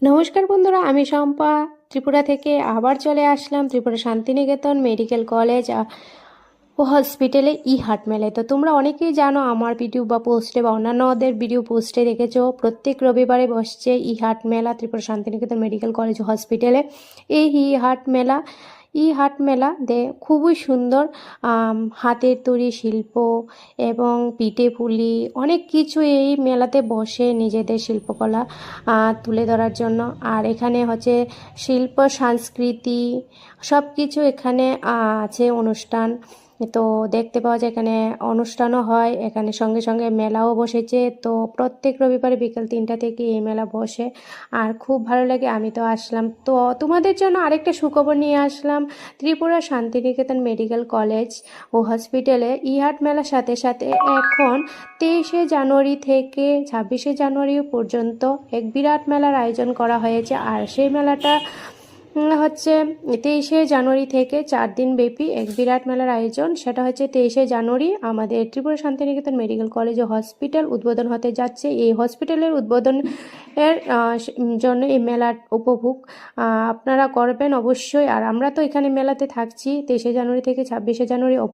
নমস্কার বন্ধুরা, আমি শম্পা ত্রিপুরা থেকে আবার চলে আসলাম ত্রিপুরা শান্তিনিকেতন মেডিকেল কলেজ ও হসপিটালে হার্ট মেলায়। তো তোমরা অনেকেই জানো, আমার ভিডিও বা পোস্টে বা অন্যান্যদের ভিডিও পোস্টে দেখেছো, প্রত্যেক রবিবারে বসছে হার্ট মেলা ত্রিপুরা শান্তিনিকেতন মেডিকেল কলেজ ও হসপিটালে। এই হার্ট মেলা হাট মেলা খুবই সুন্দর। হাতের তৈরি শিল্প এবং পিঠে পুলি অনেক কিছু এই মেলাতে বসে নিজেদের শিল্পকলা তুলে ধরার জন্য। আর এখানে হচ্ছে শিল্প সংস্কৃতি সব কিছু এখানে আছে অনুষ্ঠান। তো দেখতে পাওয়া যায় এখানে অনুষ্ঠানও হয়, এখানে সঙ্গে সঙ্গে মেলাও বসেছে। তো প্রত্যেক রবিবারে বিকেল 3টা থেকে এই মেলা বসে আর খুব ভালো লাগে। আমি তো আসলাম, তো তোমাদের জন্য আরেকটা সুখবর নিয়ে আসলাম। ত্রিপুরা শান্তিনিকেতন মেডিকেল কলেজ ও হসপিটালে হার্ট মেলার সাথে সাথে এখন 23শে জানুয়ারি থেকে 26শে জানুয়ারি পর্যন্ত এক বিরাট মেলার আয়োজন করা হয়েছে। আর সেই মেলাটা হচ্ছে 23শে জানুয়ারি থেকে 4 দিন ব্যাপী এক বিরাট মেলার আয়োজন। সেটা হচ্ছে 23শে জানুয়ারি আমাদের ত্রিপুরা শান্তিনিকেতন মেডিকেল কলেজ ও হসপিটাল উদ্বোধন হতে যাচ্ছে। এই হসপিটালের উদ্বোধন এর জন্য এই মেলার উপভোগ আপনারা করবেন অবশ্যই। আর আমরা তো এখানে মেলাতে থাকছি 23শে জানুয়ারি থেকে 26শে জানুয়ারি।